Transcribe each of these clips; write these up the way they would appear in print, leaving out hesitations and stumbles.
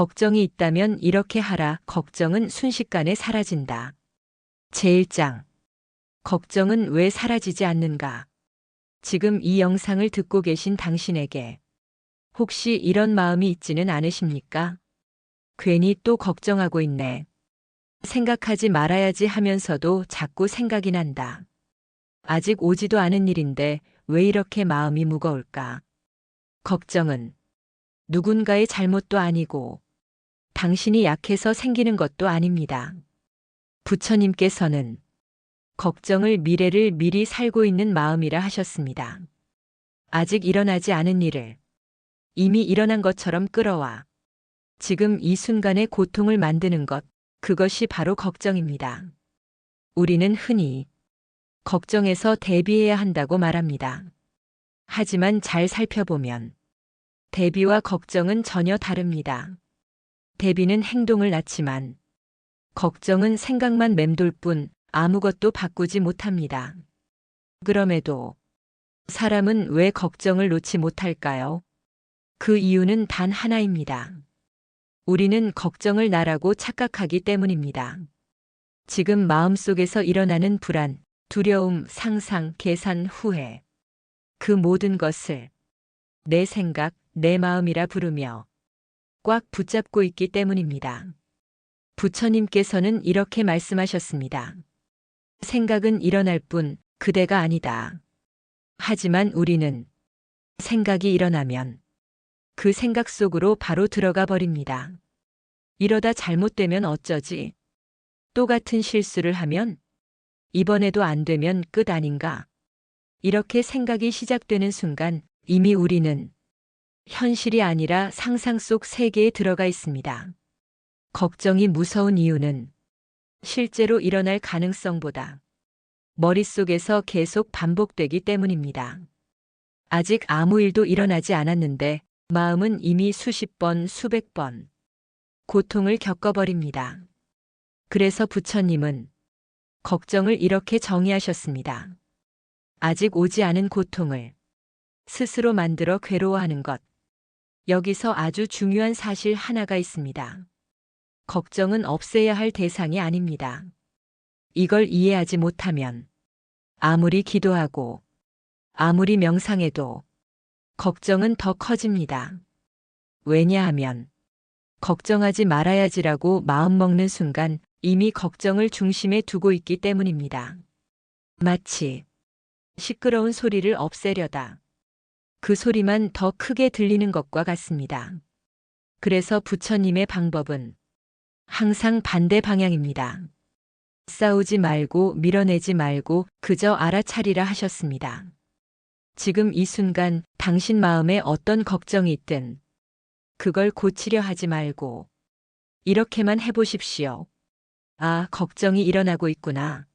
걱정이 있다면 이렇게 하라. 걱정은 순식간에 사라진다. 제1장. 걱정은 왜 사라지지 않는가? 지금 이 영상을 듣고 계신 당신에게 혹시 이런 마음이 있지는 않으십니까? 괜히 또 걱정하고 있네. 생각하지 말아야지 하면서도 자꾸 생각이 난다. 아직 오지도 않은 일인데 왜 이렇게 마음이 무거울까? 걱정은 누군가의 잘못도 아니고 당신이 약해서 생기는 것도 아닙니다. 부처님께서는 걱정을 미래를 미리 살고 있는 마음이라 하셨습니다. 아직 일어나지 않은 일을 이미 일어난 것처럼 끌어와 지금 이 순간의 고통을 만드는 것, 그것이 바로 걱정입니다. 우리는 흔히 걱정해서 대비해야 한다고 말합니다. 하지만 잘 살펴보면 대비와 걱정은 전혀 다릅니다. 대비는 행동을 낳지만 걱정은 생각만 맴돌 뿐 아무것도 바꾸지 못합니다. 그럼에도 사람은 왜 걱정을 놓지 못할까요? 그 이유는 단 하나입니다. 우리는 걱정을 나라고 착각하기 때문입니다. 지금 마음속에서 일어나는 불안, 두려움, 상상, 계산, 후회. 그 모든 것을 내 생각, 내 마음이라 부르며 꽉 붙잡고 있기 때문입니다. 부처님께서는 이렇게 말씀하셨습니다. 생각은 일어날 뿐 그대가 아니다. 하지만 우리는 생각이 일어나면 그 생각 속으로 바로 들어가 버립니다. 이러다 잘못되면 어쩌지? 또 같은 실수를 하면? 이번에도 안 되면 끝 아닌가? 이렇게 생각이 시작되는 순간 이미 우리는 현실이 아니라 상상 속 세계에 들어가 있습니다. 걱정이 무서운 이유는 실제로 일어날 가능성보다 머릿속에서 계속 반복되기 때문입니다. 아직 아무 일도 일어나지 않았는데 마음은 이미 수십 번, 수백 번 고통을 겪어버립니다. 그래서 부처님은 걱정을 이렇게 정의하셨습니다. 아직 오지 않은 고통을 스스로 만들어 괴로워하는 것. 여기서 아주 중요한 사실 하나가 있습니다. 걱정은 없애야 할 대상이 아닙니다. 이걸 이해하지 못하면 아무리 기도하고 아무리 명상해도 걱정은 더 커집니다. 왜냐하면 걱정하지 말아야지라고 마음먹는 순간 이미 걱정을 중심에 두고 있기 때문입니다. 마치 시끄러운 소리를 없애려다 그 소리만 더 크게 들리는 것과 같습니다. 그래서 부처님의 방법은 항상 반대 방향입니다. 싸우지 말고 밀어내지 말고 그저 알아차리라 하셨습니다. 지금 이 순간 당신 마음에 어떤 걱정이 있든 그걸 고치려 하지 말고 이렇게만 해보십시오. 아, 걱정이 일어나고 있구나.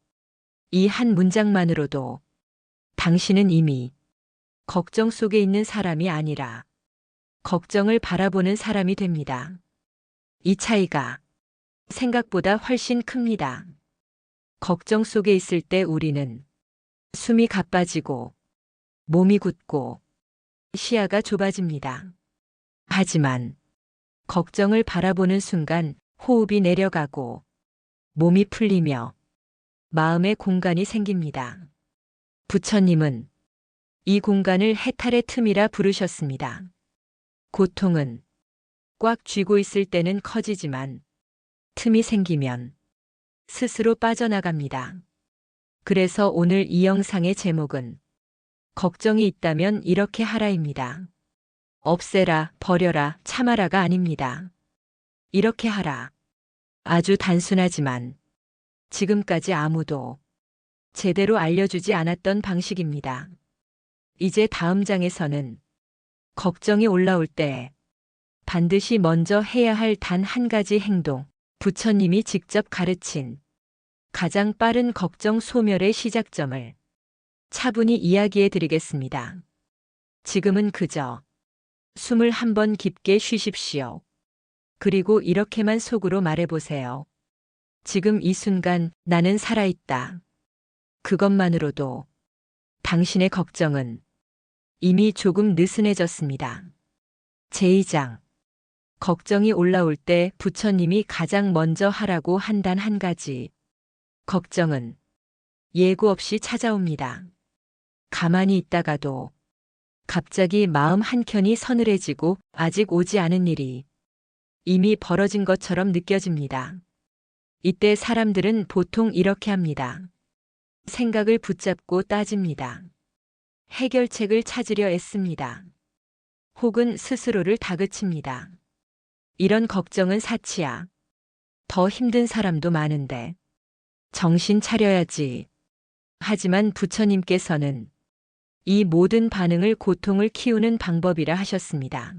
이 한 문장만으로도 당신은 이미 걱정 속에 있는 사람이 아니라 걱정을 바라보는 사람이 됩니다. 이 차이가 생각보다 훨씬 큽니다. 걱정 속에 있을 때 우리는 숨이 가빠지고 몸이 굳고 시야가 좁아집니다. 하지만 걱정을 바라보는 순간 호흡이 내려가고 몸이 풀리며 마음의 공간이 생깁니다. 부처님은 이 공간을 해탈의 틈이라 부르셨습니다. 고통은 꽉 쥐고 있을 때는 커지지만 틈이 생기면 스스로 빠져나갑니다. 그래서 오늘 이 영상의 제목은 걱정이 있다면 이렇게 하라입니다. 없애라, 버려라, 참아라가 아닙니다. 이렇게 하라. 아주 단순하지만 지금까지 아무도 제대로 알려주지 않았던 방식입니다. 이제 다음 장에서는 걱정이 올라올 때 반드시 먼저 해야 할 단 한 가지 행동, 부처님이 직접 가르친 가장 빠른 걱정 소멸의 시작점을 차분히 이야기해 드리겠습니다. 지금은 그저 숨을 한번 깊게 쉬십시오. 그리고 이렇게만 속으로 말해보세요. 지금 이 순간 나는 살아있다. 그것만으로도 당신의 걱정은 이미 조금 느슨해졌습니다. 제2장. 걱정이 올라올 때 부처님이 가장 먼저 하라고 한 단 한 가지. 걱정은 예고 없이 찾아옵니다. 가만히 있다가도 갑자기 마음 한켠이 서늘해지고 아직 오지 않은 일이 이미 벌어진 것처럼 느껴집니다. 이때 사람들은 보통 이렇게 합니다. 생각을 붙잡고 따집니다. 해결책을 찾으려 애씁니다. 혹은 스스로를 다그칩니다. 이런 걱정은 사치야. 더 힘든 사람도 많은데 정신 차려야지. 하지만 부처님께서는 이 모든 반응을 고통을 키우는 방법이라 하셨습니다.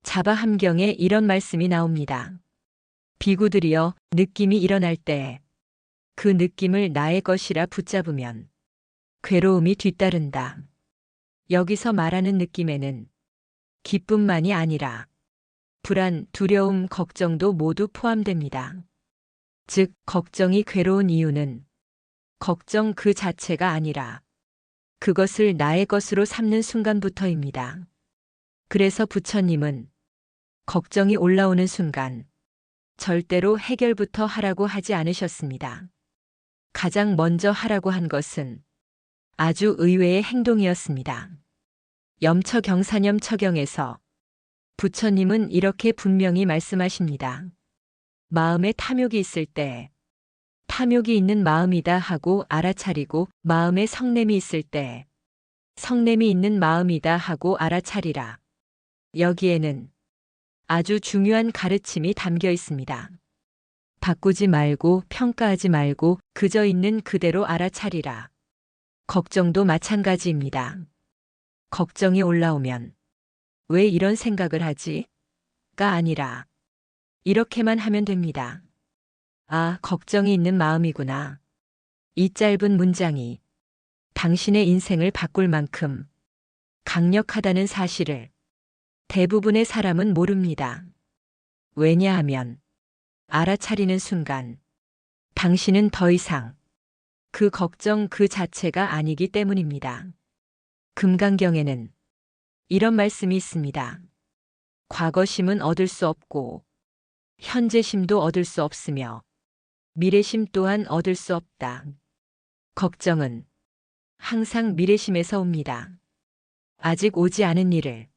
자바함경에 이런 말씀이 나옵니다. 비구들이여, 느낌이 일어날 때 그 느낌을 나의 것이라 붙잡으면 괴로움이 뒤따른다. 여기서 말하는 느낌에는 기쁨만이 아니라 불안, 두려움, 걱정도 모두 포함됩니다. 즉, 걱정이 괴로운 이유는 걱정 그 자체가 아니라 그것을 나의 것으로 삼는 순간부터입니다. 그래서 부처님은 걱정이 올라오는 순간 절대로 해결부터 하라고 하지 않으셨습니다. 가장 먼저 하라고 한 것은 아주 의외의 행동이었습니다. 염처경사념 처경에서 부처님은 이렇게 분명히 말씀하십니다. 마음에 탐욕이 있을 때 탐욕이 있는 마음이다 하고 알아차리고 마음에 성냄이 있을 때 성냄이 있는 마음이다 하고 알아차리라. 여기에는 아주 중요한 가르침이 담겨 있습니다. 바꾸지 말고 평가하지 말고 그저 있는 그대로 알아차리라. 걱정도 마찬가지입니다. 걱정이 올라오면 왜 이런 생각을 하지? 가 아니라 이렇게만 하면 됩니다. 아, 걱정이 있는 마음이구나. 이 짧은 문장이 당신의 인생을 바꿀 만큼 강력하다는 사실을 대부분의 사람은 모릅니다. 왜냐하면 알아차리는 순간 당신은 더 이상 그 걱정 그 자체가 아니기 때문입니다. 금강경에는 이런 말씀이 있습니다. 과거심은 얻을 수 없고 현재심도 얻을 수 없으며 미래심 또한 얻을 수 없다. 걱정은 항상 미래심에서 옵니다. 아직 오지 않은 일을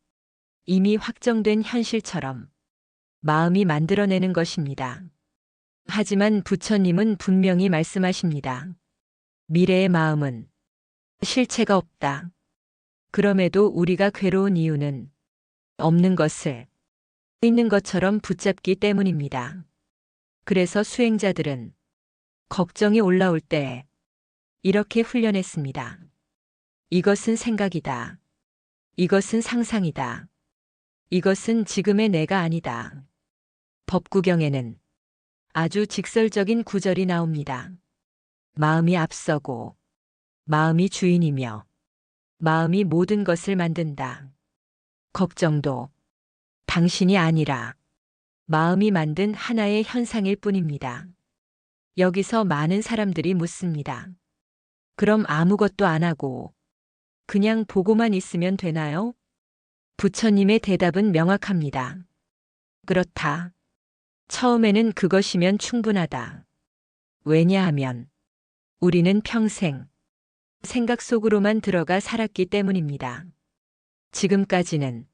이미 확정된 현실처럼 마음이 만들어내는 것입니다. 하지만 부처님은 분명히 말씀하십니다. 미래의 마음은 실체가 없다. 그럼에도 우리가 괴로운 이유는 없는 것을 있는 것처럼 붙잡기 때문입니다. 그래서 수행자들은 걱정이 올라올 때 이렇게 훈련했습니다. 이것은 생각이다. 이것은 상상이다. 이것은 지금의 내가 아니다. 법구경에는 아주 직설적인 구절이 나옵니다. 마음이 앞서고 마음이 주인이며 마음이 모든 것을 만든다. 걱정도 당신이 아니라 마음이 만든 하나의 현상일 뿐입니다. 여기서 많은 사람들이 묻습니다. 그럼 아무것도 안 하고 그냥 보고만 있으면 되나요? 부처님의 대답은 명확합니다. 그렇다. 처음에는 그것이면 충분하다. 왜냐하면 우리는 평생 생각 속으로만 들어가 살았기 때문입니다. 지금까지는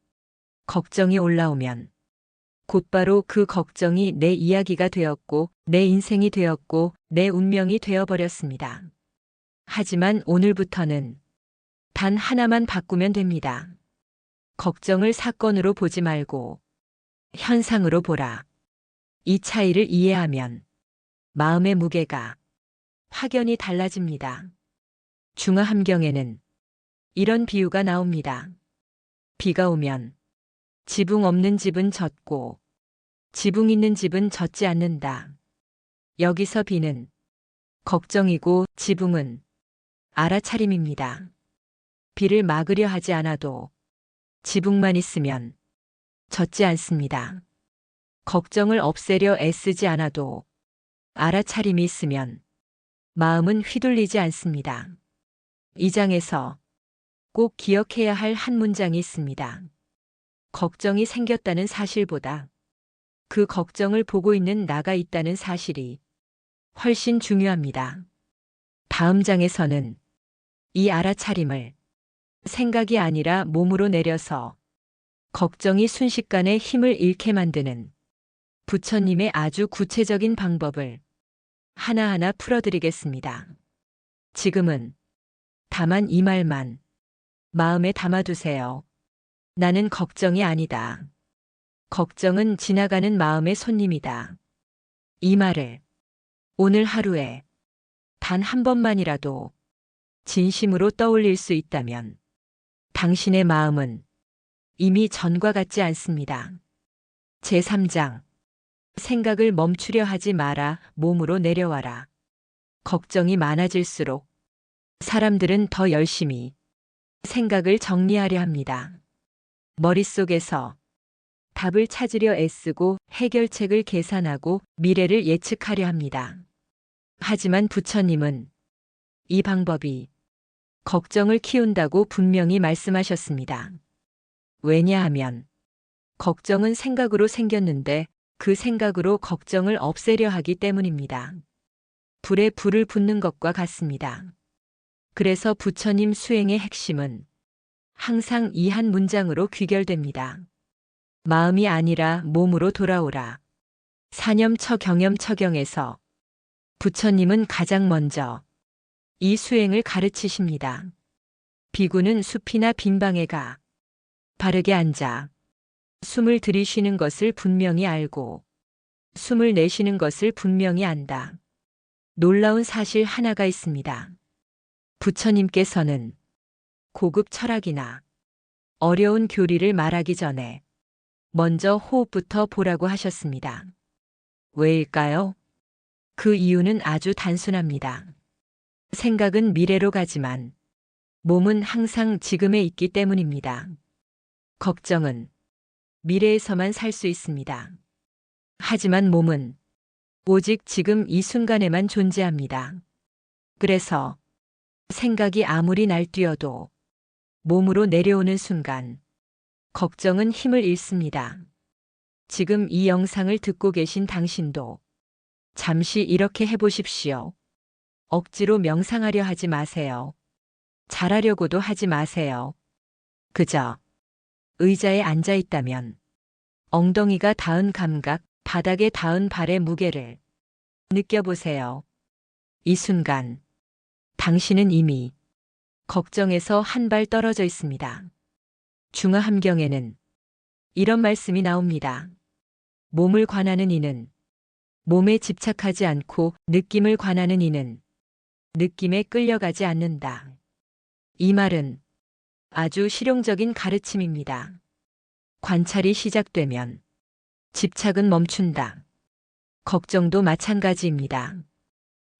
걱정이 올라오면 곧바로 그 걱정이 내 이야기가 되었고 내 인생이 되었고 내 운명이 되어버렸습니다. 하지만 오늘부터는 단 하나만 바꾸면 됩니다. 걱정을 사건으로 보지 말고 현상으로 보라. 이 차이를 이해하면 마음의 무게가 확연히 달라집니다. 중화함경에는 이런 비유가 나옵니다. 비가 오면 지붕 없는 집은 젖고 지붕 있는 집은 젖지 않는다. 여기서 비는 걱정이고 지붕은 알아차림입니다. 비를 막으려 하지 않아도 지붕만 있으면 젖지 않습니다. 걱정을 없애려 애쓰지 않아도 알아차림이 있으면 마음은 휘둘리지 않습니다. 이 장에서 꼭 기억해야 할 한 문장이 있습니다. 걱정이 생겼다는 사실보다 그 걱정을 보고 있는 나가 있다는 사실이 훨씬 중요합니다. 다음 장에서는 이 알아차림을 생각이 아니라 몸으로 내려서 걱정이 순식간에 힘을 잃게 만드는 부처님의 아주 구체적인 방법을 하나하나 풀어드리겠습니다. 지금은 다만 이 말만 마음에 담아두세요. 나는 걱정이 아니다. 걱정은 지나가는 마음의 손님이다. 이 말을 오늘 하루에 단 한 번만이라도 진심으로 떠올릴 수 있다면 당신의 마음은 이미 전과 같지 않습니다. 제3장 생각을 멈추려 하지 마라. 몸으로 내려와라. 걱정이 많아질수록 사람들은 더 열심히 생각을 정리하려 합니다. 머릿속에서 답을 찾으려 애쓰고 해결책을 계산하고 미래를 예측하려 합니다. 하지만 부처님은 이 방법이 걱정을 키운다고 분명히 말씀하셨습니다. 왜냐하면 걱정은 생각으로 생겼는데 그 생각으로 걱정을 없애려 하기 때문입니다. 불에 불을 붓는 것과 같습니다. 그래서 부처님 수행의 핵심은 항상 이 한 문장으로 귀결됩니다. 마음이 아니라 몸으로 돌아오라. 사념처 경염처경에서 부처님은 가장 먼저 이 수행을 가르치십니다. 비구는 숲이나 빈방에 가 바르게 앉아 숨을 들이쉬는 것을 분명히 알고 숨을 내쉬는 것을 분명히 안다. 놀라운 사실 하나가 있습니다. 부처님께서는 고급 철학이나 어려운 교리를 말하기 전에 먼저 호흡부터 보라고 하셨습니다. 왜일까요? 그 이유는 아주 단순합니다. 생각은 미래로 가지만 몸은 항상 지금에 있기 때문입니다. 걱정은 미래에서만 살 수 있습니다. 하지만 몸은 오직 지금 이 순간에만 존재합니다. 그래서 생각이 아무리 날뛰어도 몸으로 내려오는 순간 걱정은 힘을 잃습니다. 지금 이 영상을 듣고 계신 당신도 잠시 이렇게 해보십시오. 억지로 명상하려 하지 마세요. 잘하려고도 하지 마세요. 그저 의자에 앉아 있다면 엉덩이가 닿은 감각, 바닥에 닿은 발의 무게를 느껴보세요. 이 순간 당신은 이미 걱정에서 한 발 떨어져 있습니다. 중화함경에는 이런 말씀이 나옵니다. 몸을 관하는 이는 몸에 집착하지 않고 느낌을 관하는 이는 느낌에 끌려가지 않는다. 이 말은 아주 실용적인 가르침입니다. 관찰이 시작되면 집착은 멈춘다. 걱정도 마찬가지입니다.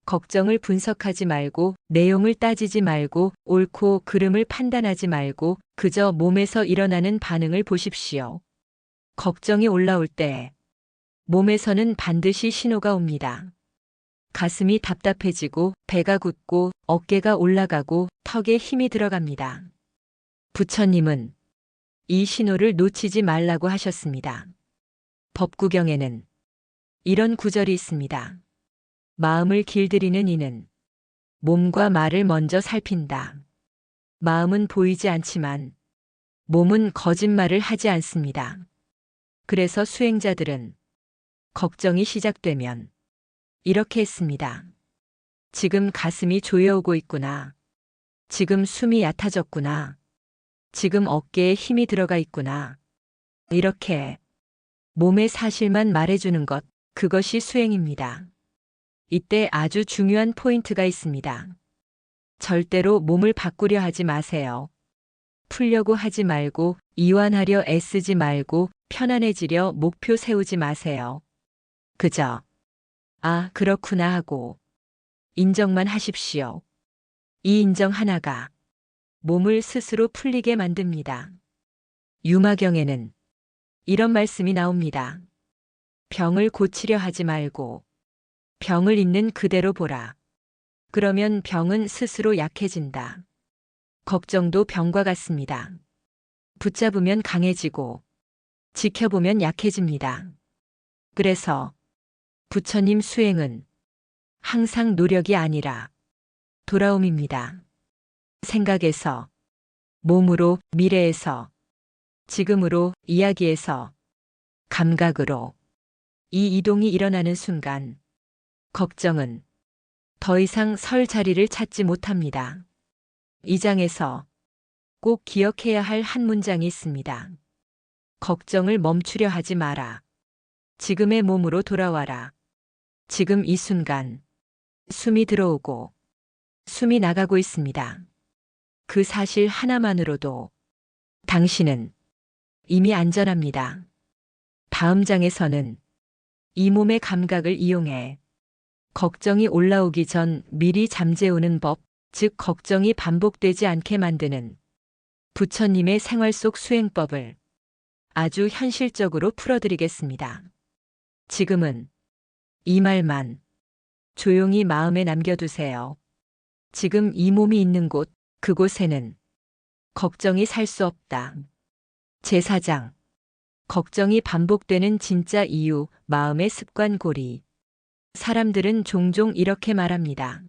걱정을 분석하지 말고 내용을 따지지 말고 옳고 그름을 판단하지 말고 그저 몸에서 일어나는 반응을 보십시오. 걱정이 올라올 때 몸에서는 반드시 신호가 옵니다. 가슴이 답답해지고 배가 굳고 어깨가 올라가고 턱에 힘이 들어갑니다. 부처님은 이 신호를 놓치지 말라고 하셨습니다. 법구경에는 이런 구절이 있습니다. 마음을 길들이는 이는 몸과 말을 먼저 살핀다. 마음은 보이지 않지만 몸은 거짓말을 하지 않습니다. 그래서 수행자들은 걱정이 시작되면 이렇게 했습니다. 지금 가슴이 조여오고 있구나. 지금 숨이 얕아졌구나. 지금 어깨에 힘이 들어가 있구나. 이렇게 몸의 사실만 말해주는 것, 그것이 수행입니다. 이때 아주 중요한 포인트가 있습니다. 절대로 몸을 바꾸려 하지 마세요. 풀려고 하지 말고 이완하려 애쓰지 말고 편안해지려 목표 세우지 마세요. 그저 아, 그렇구나 하고 인정만 하십시오. 이 인정 하나가 몸을 스스로 풀리게 만듭니다. 유마경에는 이런 말씀이 나옵니다. 병을 고치려 하지 말고 병을 있는 그대로 보라. 그러면 병은 스스로 약해진다. 걱정도 병과 같습니다. 붙잡으면 강해지고 지켜보면 약해집니다. 그래서 부처님 수행은 항상 노력이 아니라 돌아옴입니다. 생각에서, 몸으로, 미래에서, 지금으로, 이야기에서, 감각으로 이 이동이 일어나는 순간 걱정은 더 이상 설 자리를 찾지 못합니다. 이 장에서 꼭 기억해야 할 한 문장이 있습니다. 걱정을 멈추려 하지 마라. 지금의 몸으로 돌아와라. 지금 이 순간 숨이 들어오고 숨이 나가고 있습니다. 그 사실 하나만으로도 당신은 이미 안전합니다. 다음 장에서는 이 몸의 감각을 이용해 걱정이 올라오기 전 미리 잠재우는 법, 즉 걱정이 반복되지 않게 만드는 부처님의 생활 속 수행법을 아주 현실적으로 풀어드리겠습니다. 지금은 이 말만 조용히 마음에 남겨두세요. 지금 이 몸이 있는 곳, 그곳에는 걱정이 살 수 없다. 제4장 걱정이 반복되는 진짜 이유, 마음의 습관 고리. 사람들은 종종 이렇게 말합니다.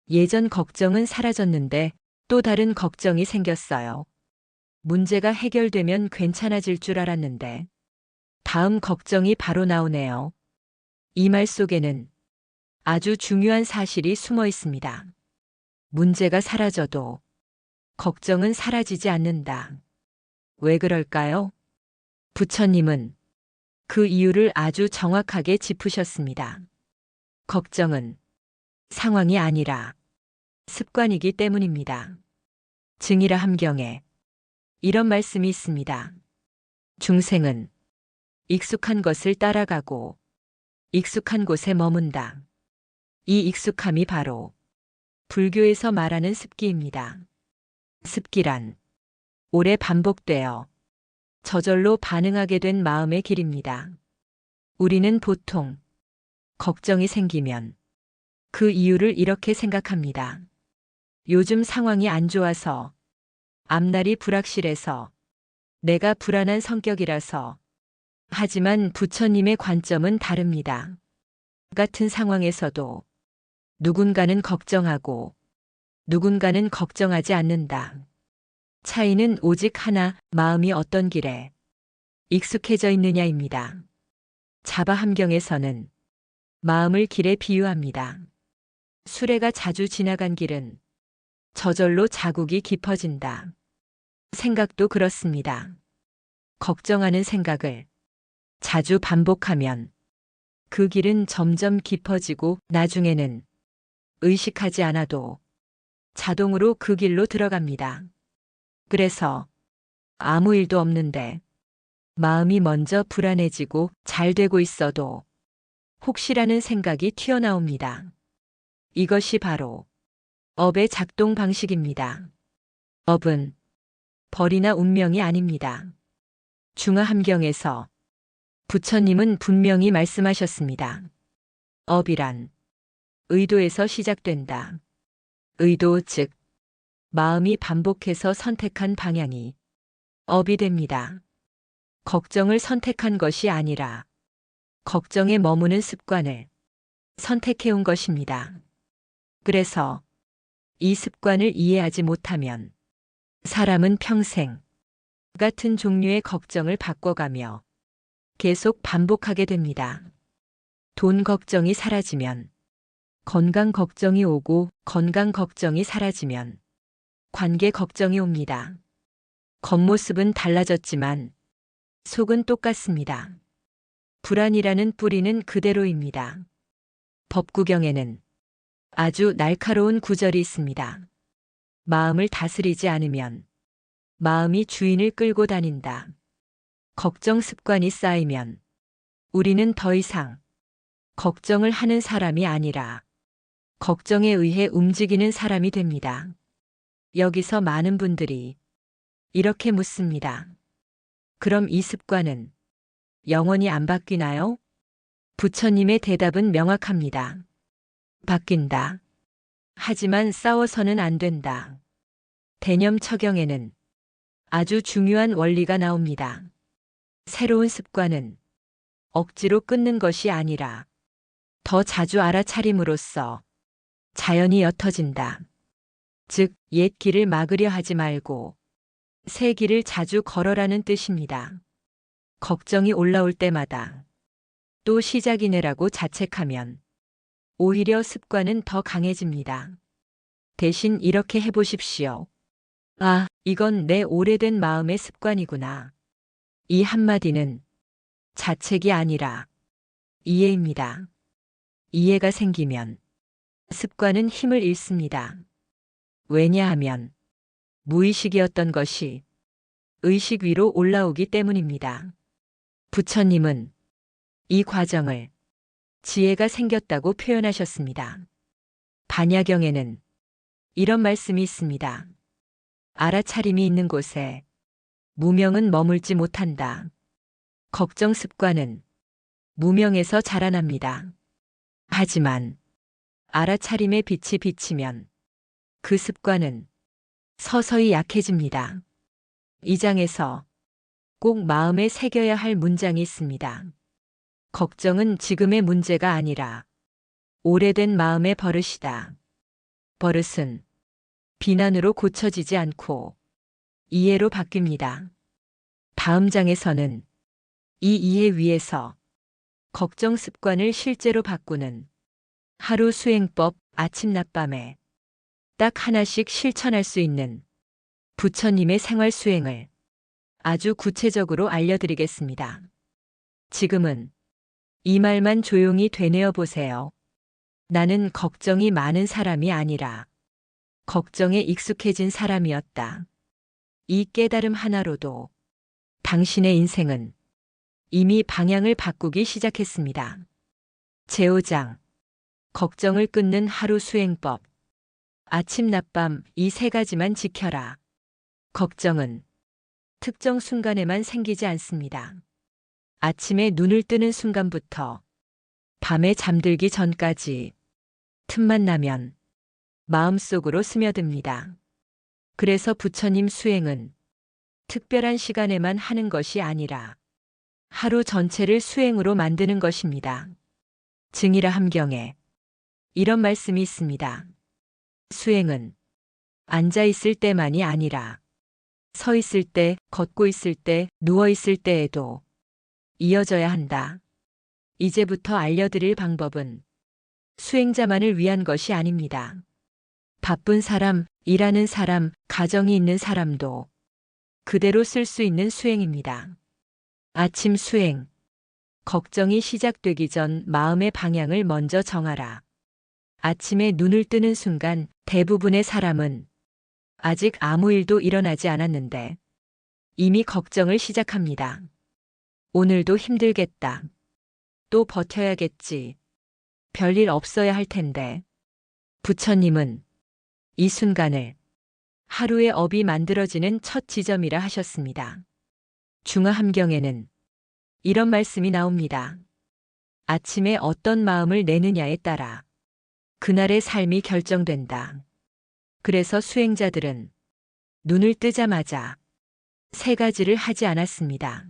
예전 걱정은 사라졌는데 또 다른 걱정이 생겼어요. 문제가 해결되면 괜찮아질 줄 알았는데 다음 걱정이 바로 나오네요. 이 말 속에는 아주 중요한 사실이 숨어 있습니다. 문제가 사라져도 걱정은 사라지지 않는다. 왜 그럴까요? 부처님은 그 이유를 아주 정확하게 짚으셨습니다. 걱정은 상황이 아니라 습관이기 때문입니다. 증이라 함경에 이런 말씀이 있습니다. 중생은 익숙한 것을 따라가고 익숙한 곳에 머문다. 이 익숙함이 바로 불교에서 말하는 습기입니다. 습기란 오래 반복되어 저절로 반응하게 된 마음의 길입니다. 우리는 보통 걱정이 생기면 그 이유를 이렇게 생각합니다. 요즘 상황이 안 좋아서, 앞날이 불확실해서, 내가 불안한 성격이라서. 하지만 부처님의 관점은 다릅니다. 같은 상황에서도 누군가는 걱정하고 누군가는 걱정하지 않는다. 차이는 오직 하나, 마음이 어떤 길에 익숙해져 있느냐입니다. 자바 함경에서는 마음을 길에 비유합니다. 수레가 자주 지나간 길은 저절로 자국이 깊어진다. 생각도 그렇습니다. 걱정하는 생각을 자주 반복하면 그 길은 점점 깊어지고 나중에는 의식하지 않아도 자동으로 그 길로 들어갑니다. 그래서 아무 일도 없는데 마음이 먼저 불안해지고 잘 되고 있어도 혹시라는 생각이 튀어나옵니다. 이것이 바로 업의 작동 방식입니다. 업은 벌이나 운명이 아닙니다. 중화함경에서 부처님은 분명히 말씀하셨습니다. 업이란 의도에서 시작된다. 의도 즉 마음이 반복해서 선택한 방향이 업이 됩니다. 걱정을 선택한 것이 아니라 걱정에 머무는 습관을 선택해온 것입니다. 그래서 이 습관을 이해하지 못하면 사람은 평생 같은 종류의 걱정을 바꿔가며 계속 반복하게 됩니다. 돈 걱정이 사라지면 건강 걱정이 오고 건강 걱정이 사라지면 관계 걱정이 옵니다. 겉모습은 달라졌지만 속은 똑같습니다. 불안이라는 뿌리는 그대로입니다. 법구경에는 아주 날카로운 구절이 있습니다. 마음을 다스리지 않으면 마음이 주인을 끌고 다닌다. 걱정 습관이 쌓이면 우리는 더 이상 걱정을 하는 사람이 아니라 걱정에 의해 움직이는 사람이 됩니다. 여기서 많은 분들이 이렇게 묻습니다. 그럼 이 습관은 영원히 안 바뀌나요? 부처님의 대답은 명확합니다. 바뀐다. 하지만 싸워서는 안 된다. 대념 처경에는 아주 중요한 원리가 나옵니다. 새로운 습관은 억지로 끊는 것이 아니라 더 자주 알아차림으로써 자연히 옅어진다. 즉, 옛 길을 막으려 하지 말고 새 길을 자주 걸어라는 뜻입니다. 걱정이 올라올 때마다 또 시작이네라고 자책하면 오히려 습관은 더 강해집니다. 대신 이렇게 해보십시오. 아, 이건 내 오래된 마음의 습관이구나. 이 한마디는 자책이 아니라 이해입니다. 이해가 생기면 습관은 힘을 잃습니다. 왜냐하면 무의식이었던 것이 의식 위로 올라오기 때문입니다. 부처님은 이 과정을 지혜가 생겼다고 표현하셨습니다. 반야경에는 이런 말씀이 있습니다. 알아차림이 있는 곳에 무명은 머물지 못한다. 걱정 습관은 무명에서 자라납니다. 하지만 알아차림의 빛이 비치면 그 습관은 서서히 약해집니다. 이 장에서 꼭 마음에 새겨야 할 문장이 있습니다. 걱정은 지금의 문제가 아니라 오래된 마음의 버릇이다. 버릇은 비난으로 고쳐지지 않고 이해로 바뀝니다. 다음 장에서는 이 이해 위에서 걱정 습관을 실제로 바꾸는 하루 수행법 아침 낮밤에 딱 하나씩 실천할 수 있는 부처님의 생활 수행을 아주 구체적으로 알려드리겠습니다. 지금은 이 말만 조용히 되뇌어 보세요. 나는 걱정이 많은 사람이 아니라 걱정에 익숙해진 사람이었다. 이 깨달음 하나로도 당신의 인생은 이미 방향을 바꾸기 시작했습니다. 제5장 걱정을 끊는 하루 수행법. 아침 낮밤 이 세 가지만 지켜라. 걱정은 특정 순간에만 생기지 않습니다. 아침에 눈을 뜨는 순간부터 밤에 잠들기 전까지 틈만 나면 마음속으로 스며듭니다. 그래서 부처님 수행은 특별한 시간에만 하는 것이 아니라 하루 전체를 수행으로 만드는 것입니다. 증이라 함경에 이런 말씀이 있습니다. 수행은 앉아 있을 때만이 아니라 서 있을 때, 걷고 있을 때, 누워 있을 때에도 이어져야 한다. 이제부터 알려드릴 방법은 수행자만을 위한 것이 아닙니다. 바쁜 사람, 일하는 사람, 가정이 있는 사람도 그대로 쓸 수 있는 수행입니다. 아침 수행. 걱정이 시작되기 전 마음의 방향을 먼저 정하라. 아침에 눈을 뜨는 순간 대부분의 사람은 아직 아무 일도 일어나지 않았는데 이미 걱정을 시작합니다. 오늘도 힘들겠다. 또 버텨야겠지. 별일 없어야 할 텐데. 부처님은 이 순간을 하루의 업이 만들어지는 첫 지점이라 하셨습니다. 중화함경에는 이런 말씀이 나옵니다. 아침에 어떤 마음을 내느냐에 따라 그날의 삶이 결정된다. 그래서 수행자들은 눈을 뜨자마자 세 가지를 하지 않았습니다.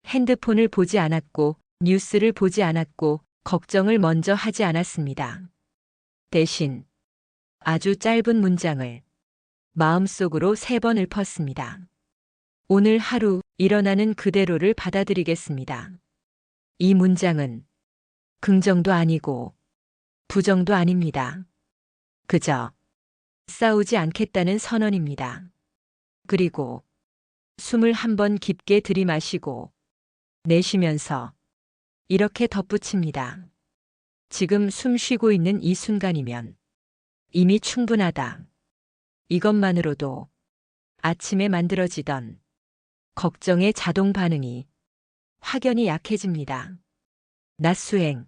핸드폰을 보지 않았고 뉴스를 보지 않았고 걱정을 먼저 하지 않았습니다. 대신 아주 짧은 문장을 마음속으로 3번 읊었습니다. 오늘 하루 일어나는 그대로를 받아들이겠습니다. 이 문장은 긍정도 아니고 부정도 아닙니다. 그저 싸우지 않겠다는 선언입니다. 그리고 숨을 한번 깊게 들이마시고 내쉬면서 이렇게 덧붙입니다. 지금 숨 쉬고 있는 이 순간이면 이미 충분하다. 이것만으로도 아침에 만들어지던 걱정의 자동 반응이 확연히 약해집니다. 낮 수행.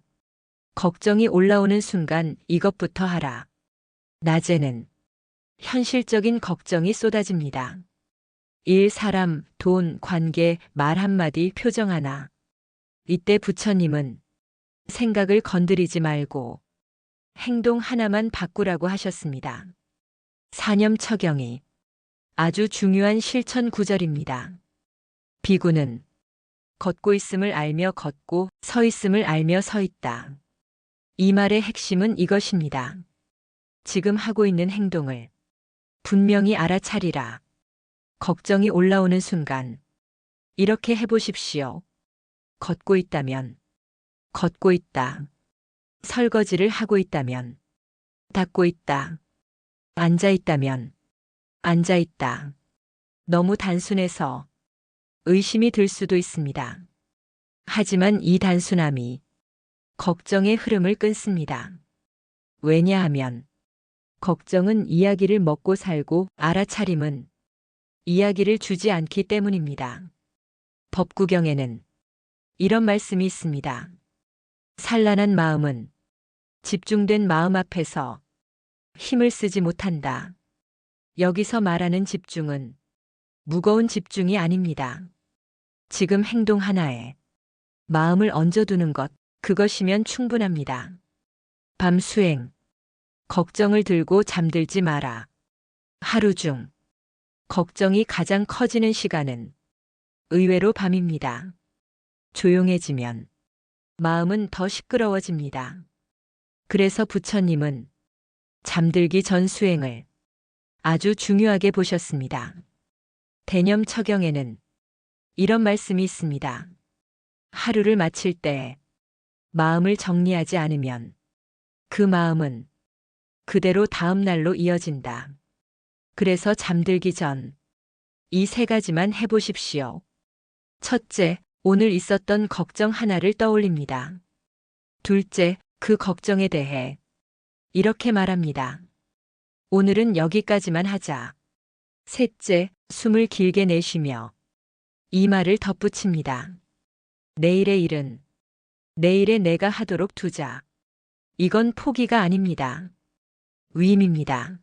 걱정이 올라오는 순간 이것부터 하라. 낮에는 현실적인 걱정이 쏟아집니다. 일, 사람, 돈, 관계, 말 한마디, 표정 하나. 이때 부처님은 생각을 건드리지 말고 행동 하나만 바꾸라고 하셨습니다. 사념처경이 아주 중요한 실천 구절입니다. 비구는 걷고 있음을 알며 걷고 서 있음을 알며 서 있다. 이 말의 핵심은 이것입니다. 지금 하고 있는 행동을 분명히 알아차리라. 걱정이 올라오는 순간 이렇게 해보십시오. 걷고 있다면 걷고 있다. 설거지를 하고 있다면 닦고 있다. 앉아 있다면 앉아 있다. 너무 단순해서 의심이 들 수도 있습니다. 하지만 이 단순함이 걱정의 흐름을 끊습니다. 왜냐하면 걱정은 이야기를 먹고 살고 알아차림은 이야기를 주지 않기 때문입니다. 법구경에는 이런 말씀이 있습니다. 산란한 마음은 집중된 마음 앞에서 힘을 쓰지 못한다. 여기서 말하는 집중은 무거운 집중이 아닙니다. 지금 행동 하나에 마음을 얹어두는 것, 그것이면 충분합니다. 밤 수행, 걱정을 들고 잠들지 마라. 하루 중 걱정이 가장 커지는 시간은 의외로 밤입니다. 조용해지면 마음은 더 시끄러워집니다. 그래서 부처님은 잠들기 전 수행을 아주 중요하게 보셨습니다. 대념 처경에는 이런 말씀이 있습니다. 하루를 마칠 때 마음을 정리하지 않으면 그 마음은 그대로 다음 날로 이어진다. 그래서 잠들기 전 이 세 가지만 해보십시오. 첫째, 오늘 있었던 걱정 하나를 떠올립니다. 둘째, 그 걱정에 대해 이렇게 말합니다. 오늘은 여기까지만 하자. 셋째, 숨을 길게 내쉬며 이 말을 덧붙입니다. 내일의 일은 내일에 내가 하도록 두자. 이건 포기가 아닙니다. 위임입니다.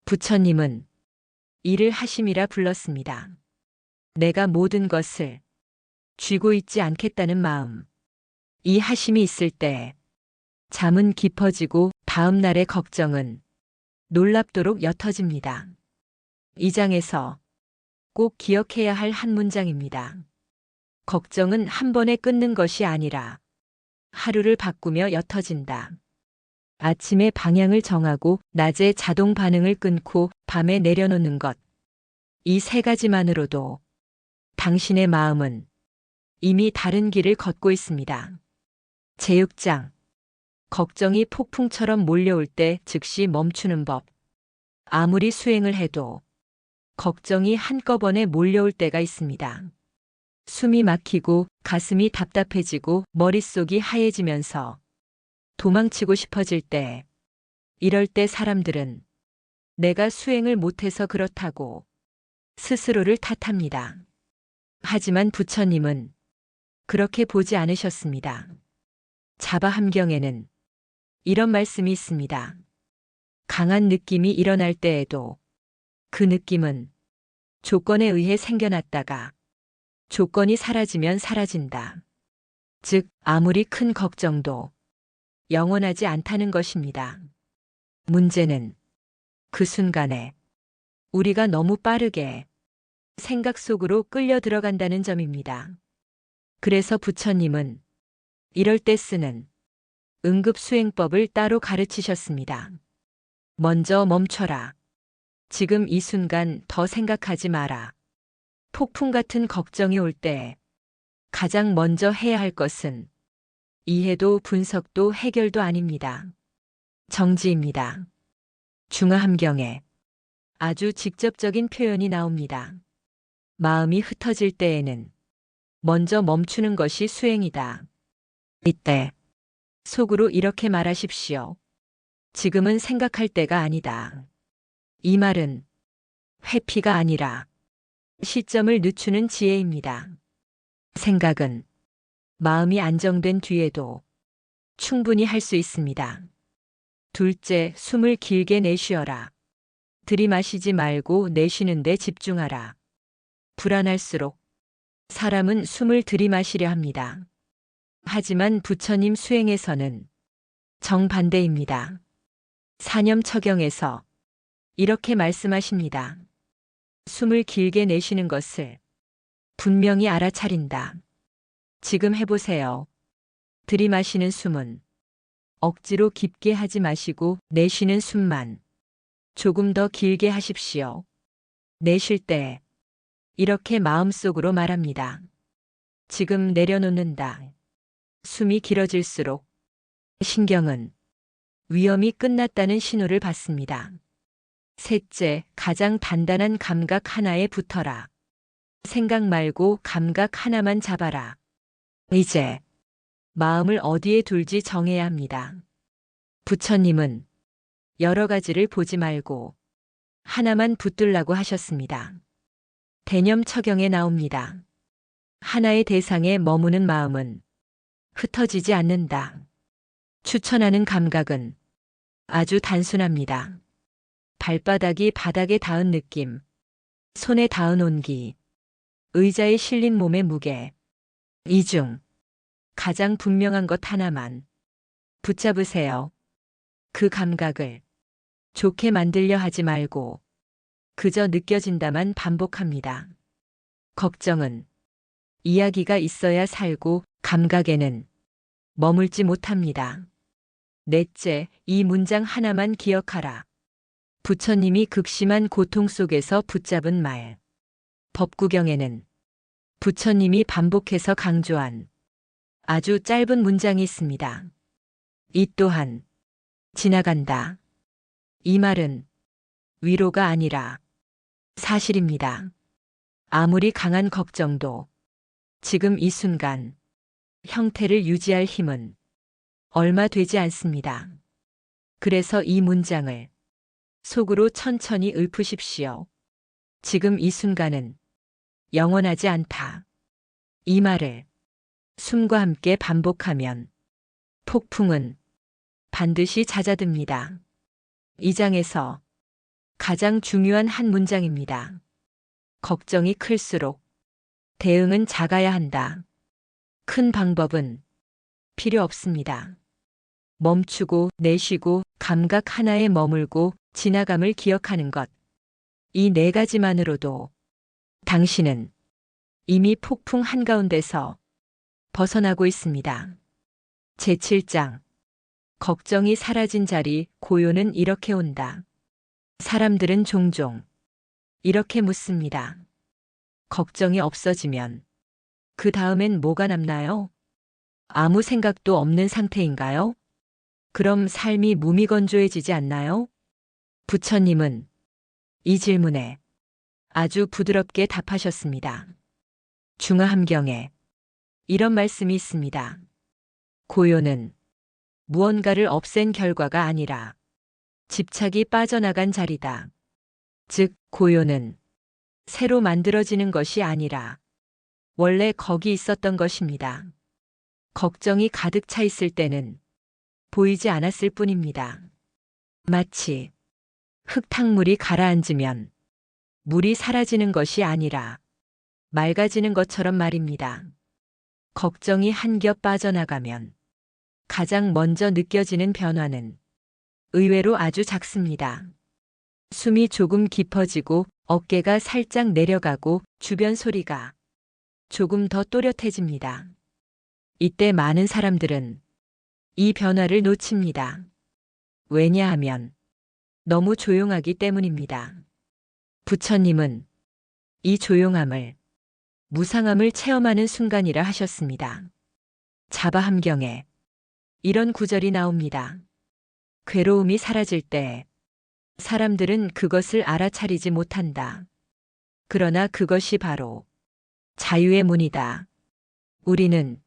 부처님은 이를 하심이라 불렀습니다. 내가 모든 것을 쥐고 있지 않겠다는 마음. 이 하심이 있을 때 잠은 깊어지고 다음 날의 걱정은 놀랍도록 옅어집니다. 이 장에서 꼭 기억해야 할 한 문장입니다. 걱정은 한 번에 끊는 것이 아니라 하루를 바꾸며 옅어진다. 아침에 방향을 정하고 낮에 자동 반응을 끊고 밤에 내려놓는 것. 이 세 가지만으로도 당신의 마음은 이미 다른 길을 걷고 있습니다. 제6장. 걱정이 폭풍처럼 몰려올 때 즉시 멈추는 법. 아무리 수행을 해도 걱정이 한꺼번에 몰려올 때가 있습니다. 숨이 막히고 가슴이 답답해지고 머릿속이 하얘지면서 도망치고 싶어질 때, 이럴 때 사람들은 내가 수행을 못해서 그렇다고 스스로를 탓합니다. 하지만 부처님은 그렇게 보지 않으셨습니다. 자바함경에는 이런 말씀이 있습니다. 강한 느낌이 일어날 때에도 그 느낌은 조건에 의해 생겨났다가 조건이 사라지면 사라진다. 즉, 아무리 큰 걱정도 영원하지 않다는 것입니다. 문제는 그 순간에 우리가 너무 빠르게 생각 속으로 끌려 들어간다는 점입니다. 그래서 부처님은 이럴 때 쓰는 응급수행법을 따로 가르치셨습니다. 먼저 멈춰라. 지금 이 순간 더 생각하지 마라. 폭풍 같은 걱정이 올 때 가장 먼저 해야 할 것은 이해도 분석도 해결도 아닙니다. 정지입니다. 중화함경에 아주 직접적인 표현이 나옵니다. 마음이 흩어질 때에는 먼저 멈추는 것이 수행이다. 이때 속으로 이렇게 말하십시오. 지금은 생각할 때가 아니다. 이 말은 회피가 아니라 시점을 늦추는 지혜입니다. 생각은 마음이 안정된 뒤에도 충분히 할 수 있습니다. 둘째, 숨을 길게 내쉬어라. 들이마시지 말고 내쉬는 데 집중하라. 불안할수록 사람은 숨을 들이마시려 합니다. 하지만 부처님 수행에서는 정반대입니다. 사념처경에서 이렇게 말씀하십니다. 숨을 길게 내쉬는 것을 분명히 알아차린다. 지금 해보세요. 들이마시는 숨은 억지로 깊게 하지 마시고 내쉬는 숨만 조금 더 길게 하십시오. 내쉴 때 이렇게 마음속으로 말합니다. 지금 내려놓는다. 숨이 길어질수록 신경은 위험이 끝났다는 신호를 받습니다. 셋째, 가장 단단한 감각 하나에 붙어라. 생각 말고 감각 하나만 잡아라. 이제 마음을 어디에 둘지 정해야 합니다. 부처님은 여러 가지를 보지 말고 하나만 붙들라고 하셨습니다. 대념처경에 나옵니다. 하나의 대상에 머무는 마음은 흩어지지 않는다. 추천하는 감각은 아주 단순합니다. 발바닥이 바닥에 닿은 느낌, 손에 닿은 온기, 의자에 실린 몸의 무게, 이 중 가장 분명한 것 하나만 붙잡으세요. 그 감각을 좋게 만들려 하지 말고 그저 느껴진다만 반복합니다. 걱정은 이야기가 있어야 살고 감각에는 머물지 못합니다. 넷째, 이 문장 하나만 기억하라. 부처님이 극심한 고통 속에서 붙잡은 말. 법구경에는 부처님이 반복해서 강조한 아주 짧은 문장이 있습니다. 이 또한 지나간다. 이 말은 위로가 아니라 사실입니다. 아무리 강한 걱정도 지금 이 순간 형태를 유지할 힘은 얼마 되지 않습니다. 그래서 이 문장을 속으로 천천히 읊으십시오. 지금 이 순간은 영원하지 않다. 이 말을 숨과 함께 반복하면 폭풍은 반드시 잦아듭니다. 이 장에서 가장 중요한 한 문장입니다. 걱정이 클수록 대응은 작아야 한다. 큰 방법은 필요 없습니다. 멈추고 내쉬고 감각 하나에 머물고 지나감을 기억하는 것. 이 네 가지만으로도 당신은 이미 폭풍 한가운데서 벗어나고 있습니다. 제7장. 걱정이 사라진 자리, 고요는 이렇게 온다. 사람들은 종종 이렇게 묻습니다. 걱정이 없어지면 그 다음엔 뭐가 남나요? 아무 생각도 없는 상태인가요? 그럼 삶이 무미건조해지지 않나요? 부처님은 이 질문에 아주 부드럽게 답하셨습니다. 중화함경에 이런 말씀이 있습니다. 고요는 무언가를 없앤 결과가 아니라 집착이 빠져나간 자리다. 즉, 고요는 새로 만들어지는 것이 아니라 원래 거기 있었던 것입니다. 걱정이 가득 차 있을 때는 보이지 않았을 뿐입니다. 마치 흙탕물이 가라앉으면 물이 사라지는 것이 아니라 맑아지는 것처럼 말입니다. 걱정이 한 겹 빠져나가면 가장 먼저 느껴지는 변화는 의외로 아주 작습니다. 숨이 조금 깊어지고 어깨가 살짝 내려가고 주변 소리가 조금 더 또렷해집니다. 이때 많은 사람들은 이 변화를 놓칩니다. 왜냐하면 너무 조용하기 때문입니다. 부처님은 이 조용함을 무상함을 체험하는 순간이라 하셨습니다. 자바함경에 이런 구절이 나옵니다. 괴로움이 사라질 때 사람들은 그것을 알아차리지 못한다. 그러나 그것이 바로 자유의 문이다. 우리는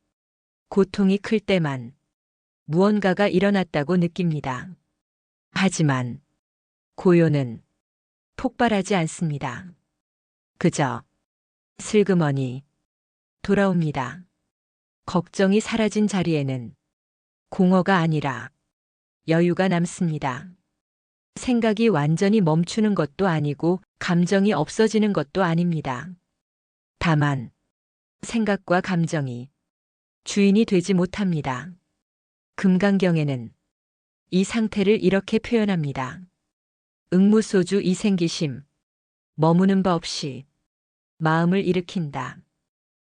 고통이 클 때만 무언가가 일어났다고 느낍니다. 하지만 고요는 폭발하지 않습니다. 그저 슬그머니 돌아옵니다. 걱정이 사라진 자리에는 공허가 아니라 여유가 남습니다. 생각이 완전히 멈추는 것도 아니고 감정이 없어지는 것도 아닙니다. 다만 생각과 감정이 주인이 되지 못합니다. 금강경에는 이 상태를 이렇게 표현합니다. 응무소주 이생기심, 머무는 바 없이 마음을 일으킨다.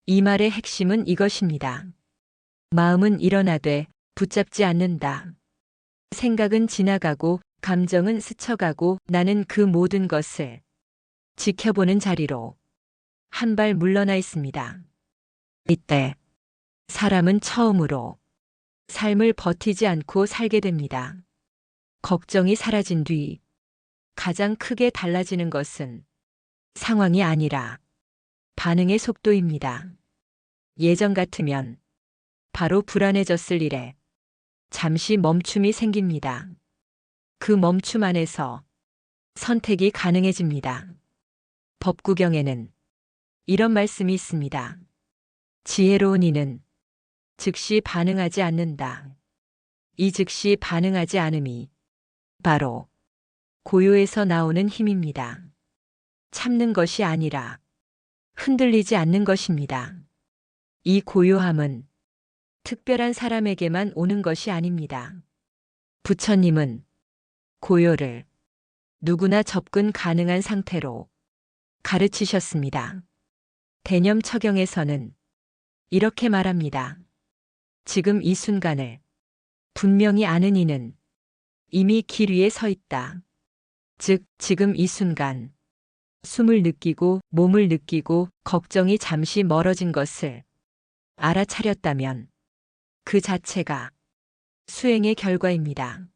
이 말의 핵심은 이것입니다. 마음은 일어나되 붙잡지 않는다. 생각은 지나가고 감정은 스쳐가고 나는 그 모든 것을 지켜보는 자리로 한 발 물러나 있습니다. 이때 사람은 처음으로 삶을 버티지 않고 살게 됩니다. 걱정이 사라진 뒤 가장 크게 달라지는 것은 상황이 아니라 반응의 속도입니다. 예전 같으면 바로 불안해졌을 일에 잠시 멈춤이 생깁니다. 그 멈춤 안에서 선택이 가능해집니다. 법구경에는 이런 말씀이 있습니다. 지혜로운 이는 즉시 반응하지 않는다. 이 즉시 반응하지 않음이 바로 고요에서 나오는 힘입니다. 참는 것이 아니라 흔들리지 않는 것입니다. 이 고요함은 특별한 사람에게만 오는 것이 아닙니다. 부처님은 고요를 누구나 접근 가능한 상태로 가르치셨습니다. 대념처경에서는 이렇게 말합니다. 지금 이 순간을 분명히 아는 이는 이미 길 위에 서 있다. 즉, 지금 이 순간 숨을 느끼고 몸을 느끼고 걱정이 잠시 멀어진 것을 알아차렸다면 그 자체가 수행의 결과입니다.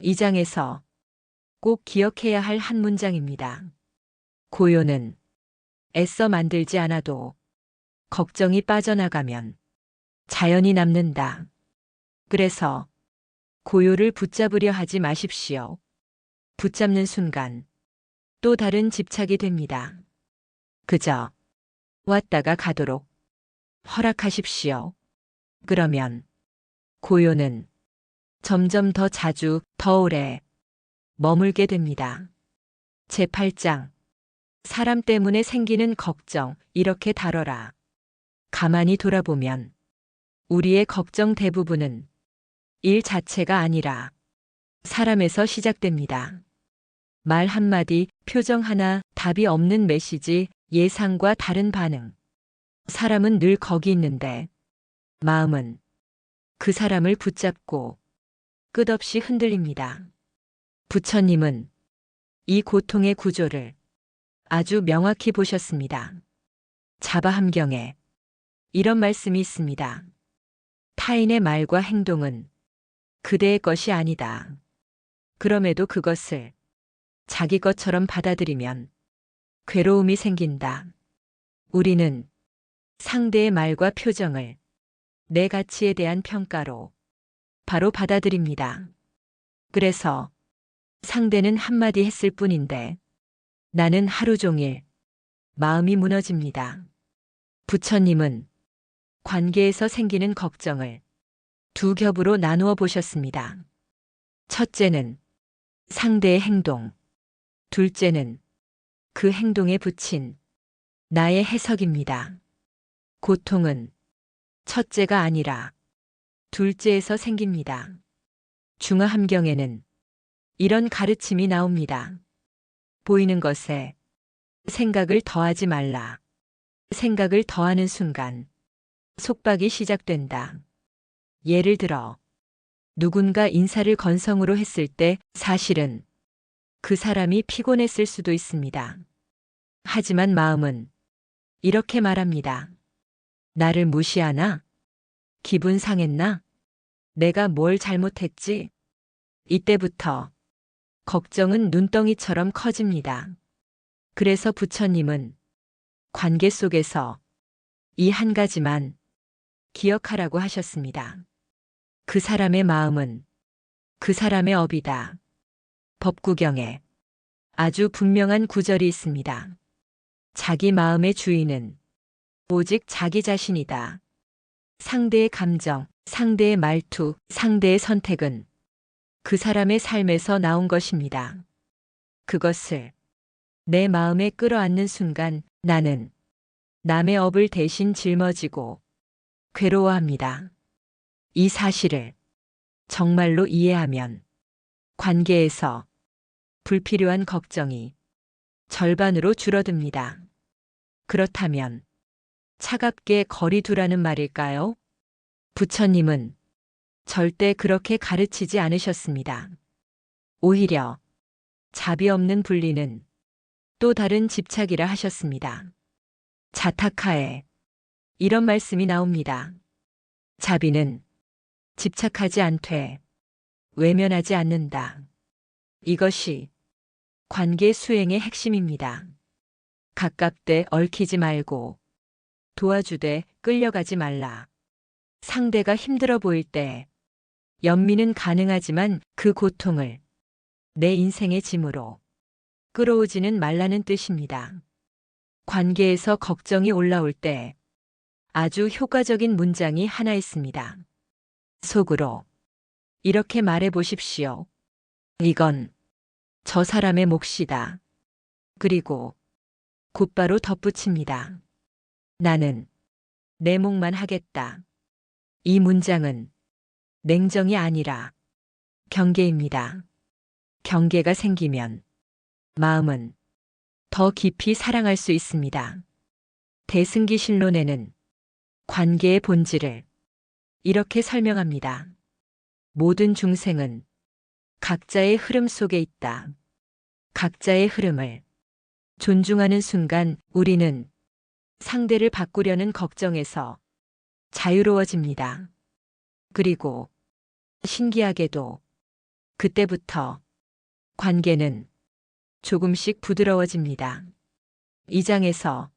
이 장에서 꼭 기억해야 할 한 문장입니다. 고요는 애써 만들지 않아도 걱정이 빠져나가면 자연히 남는다. 그래서 고요를 붙잡으려 하지 마십시오. 붙잡는 순간 또 다른 집착이 됩니다. 그저 왔다가 가도록 허락하십시오. 그러면 고요는 점점 더 자주, 더 오래 머물게 됩니다. 제8장 사람 때문에 생기는 걱정, 이렇게 다뤄라. 가만히 돌아보면 우리의 걱정 대부분은 일 자체가 아니라 사람에서 시작됩니다. 말 한마디, 표정 하나, 답이 없는 메시지, 예상과 다른 반응. 사람은 늘 거기 있는데 마음은 그 사람을 붙잡고 끝없이 흔들립니다. 부처님은 이 고통의 구조를 아주 명확히 보셨습니다. 자바함경에 이런 말씀이 있습니다. 타인의 말과 행동은 그대의 것이 아니다. 그럼에도 그것을 자기 것처럼 받아들이면 괴로움이 생긴다. 우리는 상대의 말과 표정을 내 가치에 대한 평가로 바로 받아들입니다. 그래서 상대는 한마디 했을 뿐인데 나는 하루 종일 마음이 무너집니다. 부처님은 관계에서 생기는 걱정을 두 겹으로 나누어 보셨습니다. 첫째는 상대의 행동, 둘째는 그 행동에 붙인 나의 해석입니다. 고통은 첫째가 아니라 둘째에서 생깁니다. 중화함경에는 이런 가르침이 나옵니다. 보이는 것에 생각을 더하지 말라. 생각을 더하는 순간 속박이 시작된다. 예를 들어 누군가 인사를 건성으로 했을 때 사실은 그 사람이 피곤했을 수도 있습니다. 하지만 마음은 이렇게 말합니다. 나를 무시하나? 기분 상했나? 내가 뭘 잘못했지? 이때부터 걱정은 눈덩이처럼 커집니다. 그래서 부처님은 관계 속에서 이 한 가지만 기억하라고 하셨습니다. 그 사람의 마음은 그 사람의 업이다. 법구경에 아주 분명한 구절이 있습니다. 자기 마음의 주인은 오직 자기 자신이다. 상대의 감정, 상대의 말투, 상대의 선택은 그 사람의 삶에서 나온 것입니다. 그것을 내 마음에 끌어안는 순간 나는 남의 업을 대신 짊어지고 괴로워합니다. 이 사실을 정말로 이해하면 관계에서 불필요한 걱정이 절반으로 줄어듭니다. 그렇다면 차갑게 거리 두라는 말일까요? 부처님은 절대 그렇게 가르치지 않으셨습니다. 오히려 자비 없는 분리는 또 다른 집착이라 하셨습니다. 자타카에 이런 말씀이 나옵니다. 자비는 집착하지 않되 외면하지 않는다. 이것이 관계 수행의 핵심입니다. 가깝되 얽히지 말고 도와주되 끌려가지 말라. 상대가 힘들어 보일 때 연민은 가능하지만 그 고통을 내 인생의 짐으로 끌어오지는 말라는 뜻입니다. 관계에서 걱정이 올라올 때 아주 효과적인 문장이 하나 있습니다. 속으로 이렇게 말해 보십시오. 이건 저 사람의 몫이다. 그리고 곧바로 덧붙입니다. 나는 내 몫만 하겠다. 이 문장은 냉정이 아니라 경계입니다. 경계가 생기면 마음은 더 깊이 사랑할 수 있습니다. 대승기신론에는 관계의 본질을 이렇게 설명합니다. 모든 중생은 각자의 흐름 속에 있다. 각자의 흐름을 존중하는 순간 우리는 상대를 바꾸려는 걱정에서 자유로워집니다. 그리고 신기하게도 그때부터 관계는 조금씩 부드러워집니다. 이 장에서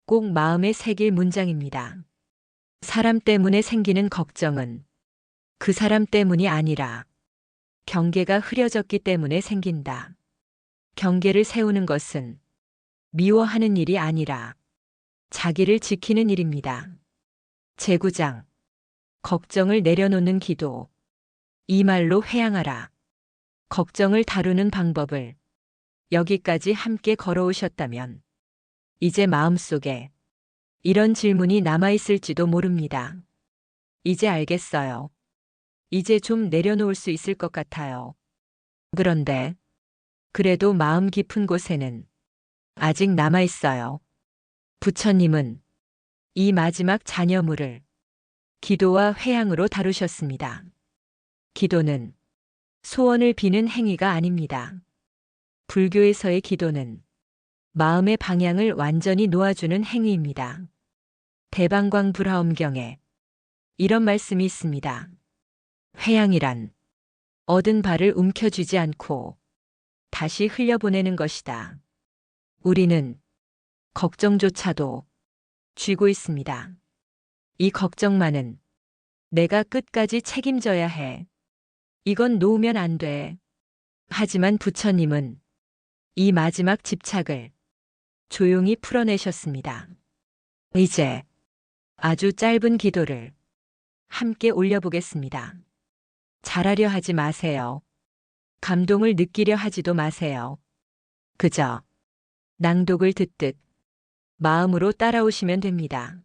꼭 마음에 새길 문장입니다. 사람 때문에 생기는 걱정은 그 사람 때문이 아니라 경계가 흐려졌기 때문에 생긴다. 경계를 세우는 것은 미워하는 일이 아니라 자기를 지키는 일입니다. 제9장 걱정을 내려놓는 기도. 이 말로 회양하라. 걱정을 다루는 방법을 여기까지 함께 걸어오셨다면 이제 마음속에 이런 질문이 남아있을지도 모릅니다. 이제 알겠어요. 이제 좀 내려놓을 수 있을 것 같아요. 그런데 그래도 마음 깊은 곳에는 아직 남아있어요. 부처님은 이 마지막 잔여물을 기도와 회양으로 다루셨습니다. 기도는 소원을 비는 행위가 아닙니다. 불교에서의 기도는 마음의 방향을 완전히 놓아주는 행위입니다. 대방광불화엄경에 이런 말씀이 있습니다. 회양이란 얻은 바를 움켜쥐지 않고 다시 흘려보내는 것이다. 우리는 걱정조차도 쥐고 있습니다. 이 걱정만은 내가 끝까지 책임져야 해. 이건 놓으면 안 돼. 하지만 부처님은 이 마지막 집착을 조용히 풀어내셨습니다. 이제 아주 짧은 기도를 함께 올려보겠습니다. 잘하려 하지 마세요. 감동을 느끼려 하지도 마세요. 그저 낭독을 듣듯 마음으로 따라오시면 됩니다.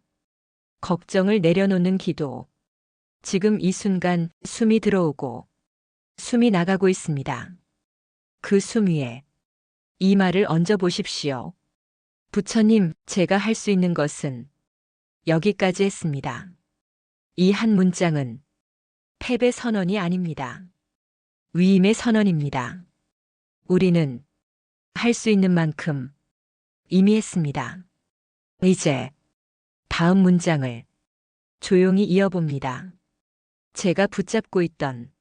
걱정을 내려놓는 기도. 지금 이 순간 숨이 들어오고 숨이 나가고 있습니다. 그 숨 위에 이 말을 얹어 보십시오. 부처님, 제가 할 수 있는 것은 여기까지 했습니다. 이 한 문장은 패배 선언이 아닙니다. 위임의 선언입니다. 우리는 할 수 있는 만큼 이미 했습니다. 이제 다음 문장을 조용히 이어봅니다. 제가 붙잡고 있던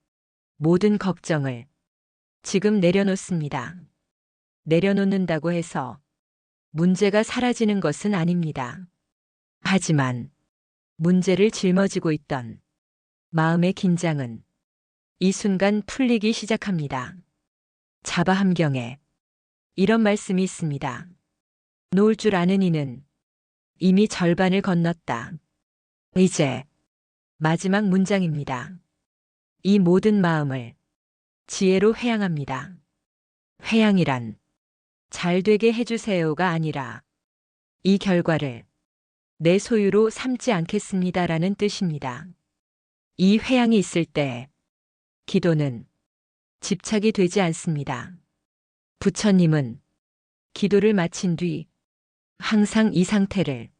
모든 걱정을 지금 내려놓습니다. 내려놓는다고 해서 문제가 사라지는 것은 아닙니다. 하지만 문제를 짊어지고 있던 마음의 긴장은 이 순간 풀리기 시작합니다. 자바함경에 이런 말씀이 있습니다. 놓을 줄 아는 이는 이미 절반을 건넜다. 이제 마지막 문장입니다. 이 모든 마음을 지혜로 회양합니다. 회양이란 잘 되게 해주세요가 아니라 이 결과를 내 소유로 삼지 않겠습니다라는 뜻입니다. 이 회양이 있을 때 기도는 집착이 되지 않습니다. 부처님은 기도를 마친 뒤 항상 이 상태를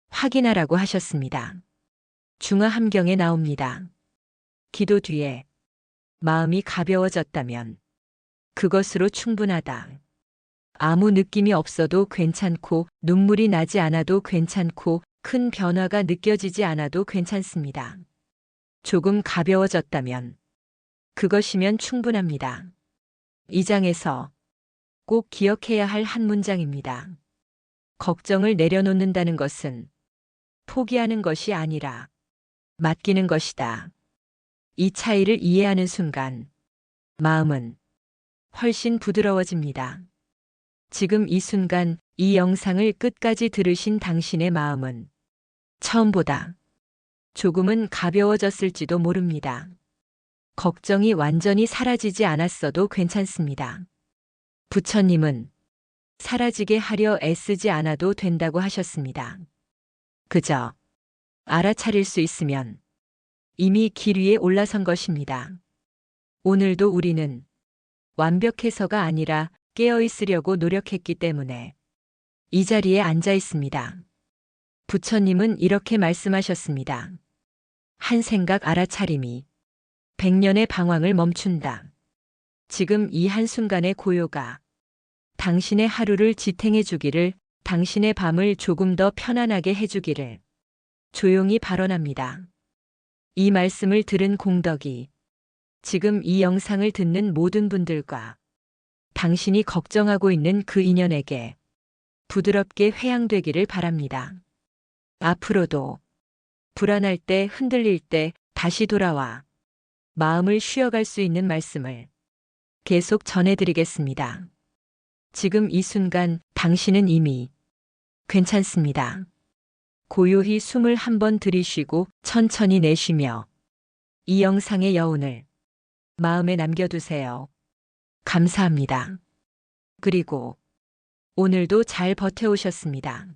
확인하라고 하셨습니다. 중화함경에 나옵니다. 기도 뒤에 마음이 가벼워졌다면 그것으로 충분하다. 아무 느낌이 없어도 괜찮고 눈물이 나지 않아도 괜찮고 큰 변화가 느껴지지 않아도 괜찮습니다. 조금 가벼워졌다면 그것이면 충분합니다. 이 장에서 꼭 기억해야 할 한 문장입니다. 걱정을 내려놓는다는 것은 포기하는 것이 아니라 맡기는 것이다. 이 차이를 이해하는 순간 마음은 훨씬 부드러워집니다. 지금 이 순간 이 영상을 끝까지 들으신 당신의 마음은 처음보다 조금은 가벼워졌을지도 모릅니다. 걱정이 완전히 사라지지 않았어도 괜찮습니다. 부처님은 사라지게 하려 애쓰지 않아도 된다고 하셨습니다. 그저 알아차릴 수 있으면 이미 길 위에 올라선 것입니다. 오늘도 우리는 완벽해서가 아니라 깨어 있으려고 노력했기 때문에 이 자리에 앉아 있습니다. 부처님은 이렇게 말씀하셨습니다. 한 생각 알아차림이 100년의 방황을 멈춘다. 지금 이 한순간의 고요가 당신의 하루를 지탱해 주기를, 당신의 밤을 조금 더 편안하게 해주기를 조용히 발언합니다. 이 말씀을 들은 공덕이 지금 이 영상을 듣는 모든 분들과 당신이 걱정하고 있는 그 인연에게 부드럽게 회양되기를 바랍니다. 앞으로도 불안할 때, 흔들릴 때 다시 돌아와 마음을 쉬어갈 수 있는 말씀을 계속 전해드리겠습니다. 지금 이 순간 당신은 이미 괜찮습니다. 고요히 숨을 한번 들이쉬고 천천히 내쉬며 이 영상의 여운을 마음에 남겨두세요. 감사합니다. 그리고 오늘도 잘 버텨오셨습니다.